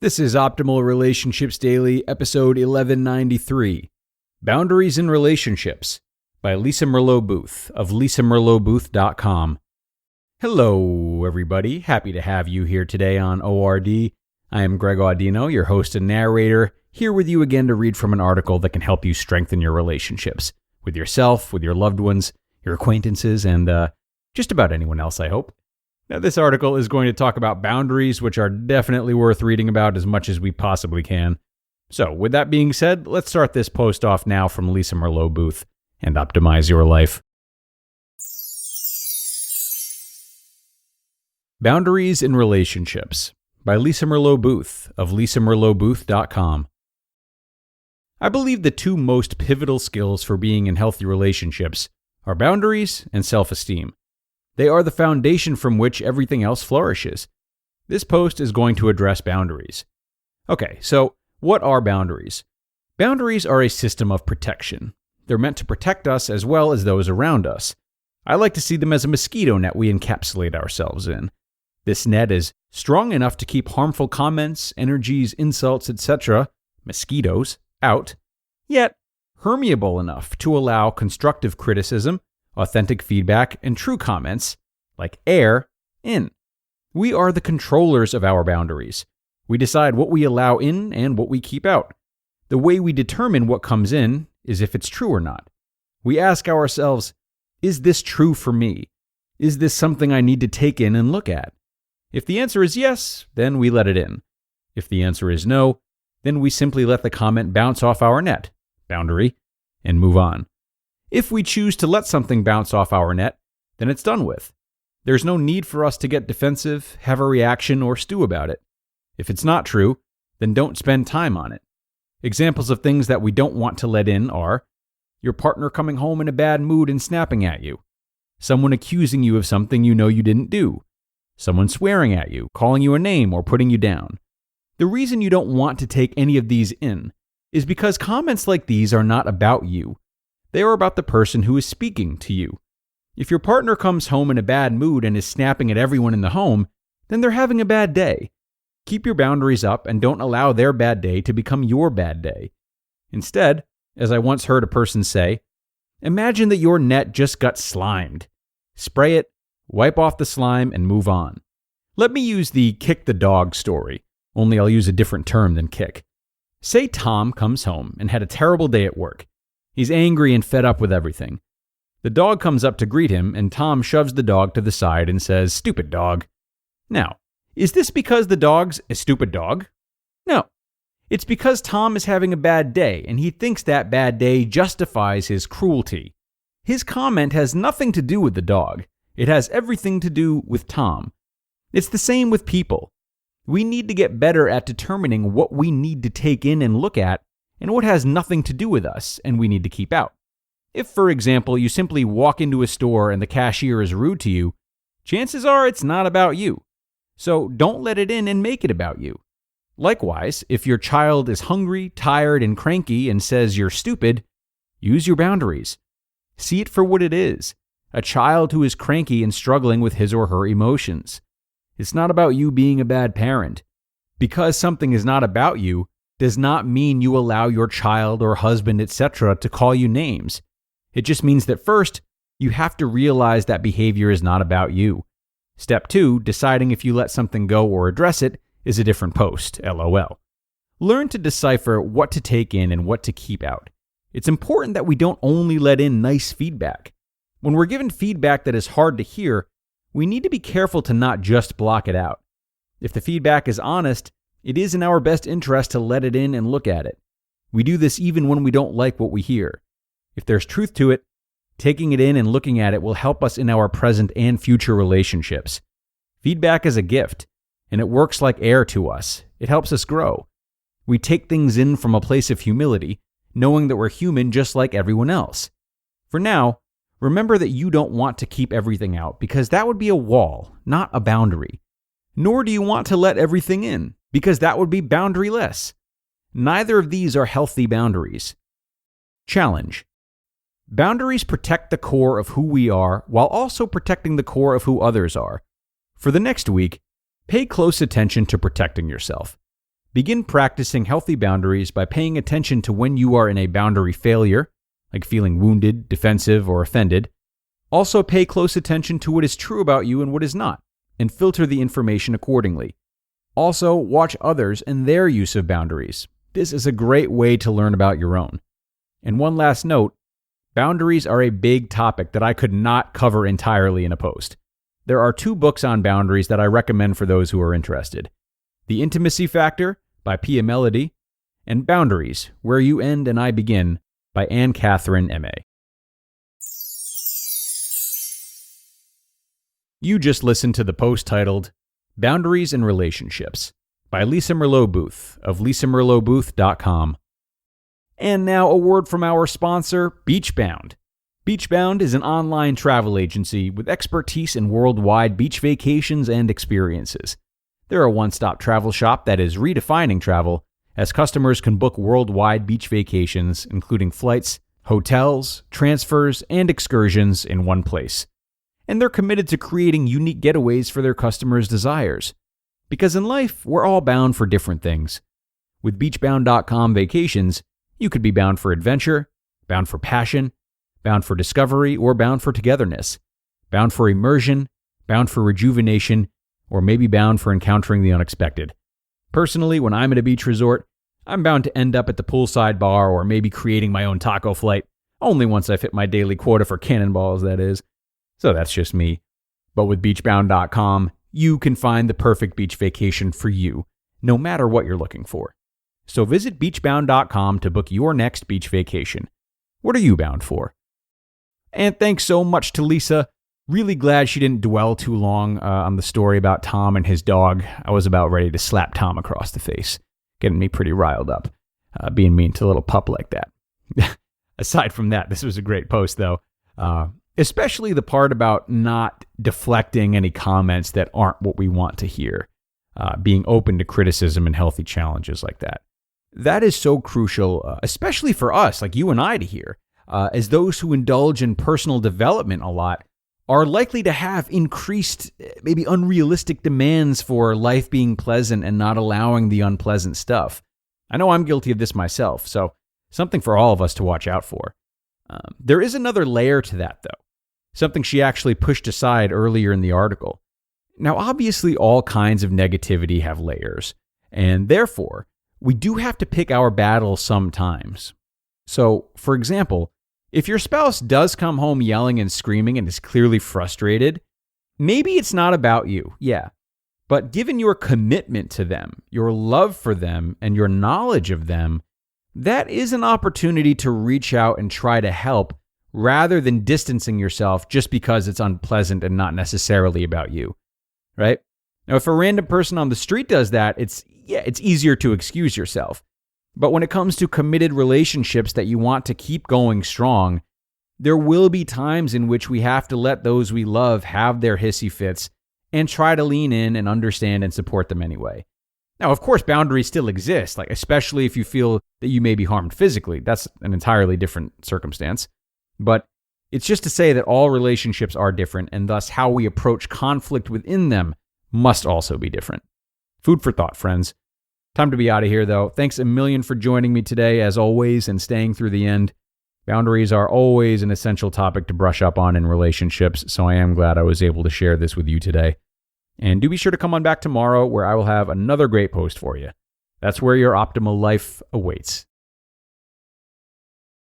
This is Optimal Relationships Daily, episode 1193, Boundaries in Relationships, by Lisa Merlo-Booth of lisamerlobooth.com. Hello, everybody. Happy to have you here today on ORD. I am Greg Audino, your host and narrator, here with you again to read from an article that can help you strengthen your relationships with yourself, with your loved ones, your acquaintances, and just about anyone else, I hope. Now, this article is going to talk about boundaries, which are definitely worth reading about as much as we possibly can. So, with that being said, let's start this post off now from Lisa Merlo-Booth and optimize your life. Boundaries in Relationships by Lisa Merlo-Booth of lisamerlobooth.com. I believe the two most pivotal skills for being in healthy relationships are boundaries and self-esteem. They are the foundation from which everything else flourishes. This post is going to address boundaries. Okay, so what are boundaries? Boundaries are a system of protection. They're meant to protect us as well as those around us. I like to see them as a mosquito net we encapsulate ourselves in. This net is strong enough to keep harmful comments, energies, insults, etc., mosquitoes, out, yet permeable enough to allow constructive criticism, authentic feedback, and true comments, like air, in. We are the controllers of our boundaries. We decide what we allow in and what we keep out. The way we determine what comes in is if it's true or not. We ask ourselves, is this true for me? Is this something I need to take in and look at? If the answer is yes, then we let it in. If the answer is no, then we simply let the comment bounce off our net, boundary, and move on. If we choose to let something bounce off our net, then it's done with. There's no need for us to get defensive, have a reaction, or stew about it. If it's not true, then don't spend time on it. Examples of things that we don't want to let in are your partner coming home in a bad mood and snapping at you, someone accusing you of something you know you didn't do, someone swearing at you, calling you a name, or putting you down. The reason you don't want to take any of these in is because comments like these are not about you. They are about the person who is speaking to you. If your partner comes home in a bad mood and is snapping at everyone in the home, then they're having a bad day. Keep your boundaries up and don't allow their bad day to become your bad day. Instead, as I once heard a person say, imagine that your net just got slimed. Spray it, wipe off the slime, and move on. Let me use the kick the dog story, only I'll use a different term than kick. Say Tom comes home and had a terrible day at work. He's angry and fed up with everything. The dog comes up to greet him, and Tom shoves the dog to the side and says, "Stupid dog." Now, is this because the dog's a stupid dog? No. It's because Tom is having a bad day, and he thinks that bad day justifies his cruelty. His comment has nothing to do with the dog. It has everything to do with Tom. It's the same with people. We need to get better at determining what we need to take in and look at, and what has nothing to do with us and we need to keep out. If, for example, you simply walk into a store and the cashier is rude to you, chances are it's not about you. So don't let it in and make it about you. Likewise, if your child is hungry, tired, and cranky and says you're stupid, use your boundaries. See it for what it is, a child who is cranky and struggling with his or her emotions. It's not about you being a bad parent. Because something is not about you, does not mean you allow your child or husband, etc., to call you names. It just means that first, you have to realize that behavior is not about you. Step 2, deciding if you let something go or address it, is a different post, LOL. Learn to decipher what to take in and what to keep out. It's important that we don't only let in nice feedback. When we're given feedback that is hard to hear, we need to be careful to not just block it out. If the feedback is honest, it is in our best interest to let it in and look at it. We do this even when we don't like what we hear. If there's truth to it, taking it in and looking at it will help us in our present and future relationships. Feedback is a gift, and it works like air to us. It helps us grow. We take things in from a place of humility, knowing that we're human just like everyone else. For now, remember that you don't want to keep everything out because that would be a wall, not a boundary. Nor do you want to let everything in, because that would be boundaryless. Neither of these are healthy boundaries. Challenge. Boundaries protect the core of who we are while also protecting the core of who others are. For the next week, pay close attention to protecting yourself. Begin practicing healthy boundaries by paying attention to when you are in a boundary failure, like feeling wounded, defensive, or offended. Also, pay close attention to what is true about you and what is not, and filter the information accordingly. Also, watch others and their use of boundaries. This is a great way to learn about your own. And one last note, boundaries are a big topic that I could not cover entirely in a post. There are 2 books on boundaries that I recommend for those who are interested. The Intimacy Factor by Pia Mellody, and Boundaries, Where You End and I Begin by Anne Catherine M.A. You just listened to the post titled Boundaries in Relationships by Lisa Merlo-Booth of lisamerlobooth.com. And now a word from our sponsor, Beachbound. Beachbound is an online travel agency with expertise in worldwide beach vacations and experiences. They're a one-stop travel shop that is redefining travel, as customers can book worldwide beach vacations, including flights, hotels, transfers, and excursions in one place. And they're committed to creating unique getaways for their customers' desires. Because in life, we're all bound for different things. With Beachbound.com vacations, you could be bound for adventure, bound for passion, bound for discovery, or bound for togetherness, bound for immersion, bound for rejuvenation, or maybe bound for encountering the unexpected. Personally, when I'm at a beach resort, I'm bound to end up at the poolside bar or maybe creating my own taco flight, only once I've hit my daily quota for cannonballs, that is. So that's just me. But with Beachbound.com, you can find the perfect beach vacation for you, no matter what you're looking for. So visit Beachbound.com to book your next beach vacation. What are you bound for? And thanks so much to Lisa. Really glad she didn't dwell too long on the story about Tom and his dog. I was about ready to slap Tom across the face, getting me pretty riled up, being mean to a little pup like that. Aside from that, this was a great post, though, especially the part about not deflecting any comments that aren't what we want to hear, being open to criticism and healthy challenges like that. That is so crucial, especially for us, like you and I, to hear, as those who indulge in personal development a lot are likely to have increased, maybe unrealistic demands for life being pleasant and not allowing the unpleasant stuff. I know I'm guilty of this myself, so something for all of us to watch out for. There is another layer to that, though, something she actually pushed aside earlier in the article. Now, obviously, all kinds of negativity have layers, and therefore, we do have to pick our battles sometimes. So, for example, if your spouse does come home yelling and screaming and is clearly frustrated, maybe it's not about you, yeah. But given your commitment to them, your love for them, and your knowledge of them, that is an opportunity to reach out and try to help rather than distancing yourself just because it's unpleasant and not necessarily about you, right? Now, if a random person on the street does that, it's easier to excuse yourself. But when it comes to committed relationships that you want to keep going strong, there will be times in which we have to let those we love have their hissy fits and try to lean in and understand and support them anyway. Now, of course, boundaries still exist, like especially if you feel that you may be harmed physically. That's an entirely different circumstance. But it's just to say that all relationships are different, and thus how we approach conflict within them must also be different. Food for thought, friends. Time to be out of here, though. Thanks a million for joining me today, as always, and staying through the end. Boundaries are always an essential topic to brush up on in relationships, so I am glad I was able to share this with you today. And do be sure to come on back tomorrow, where I will have another great post for you. That's where your optimal life awaits.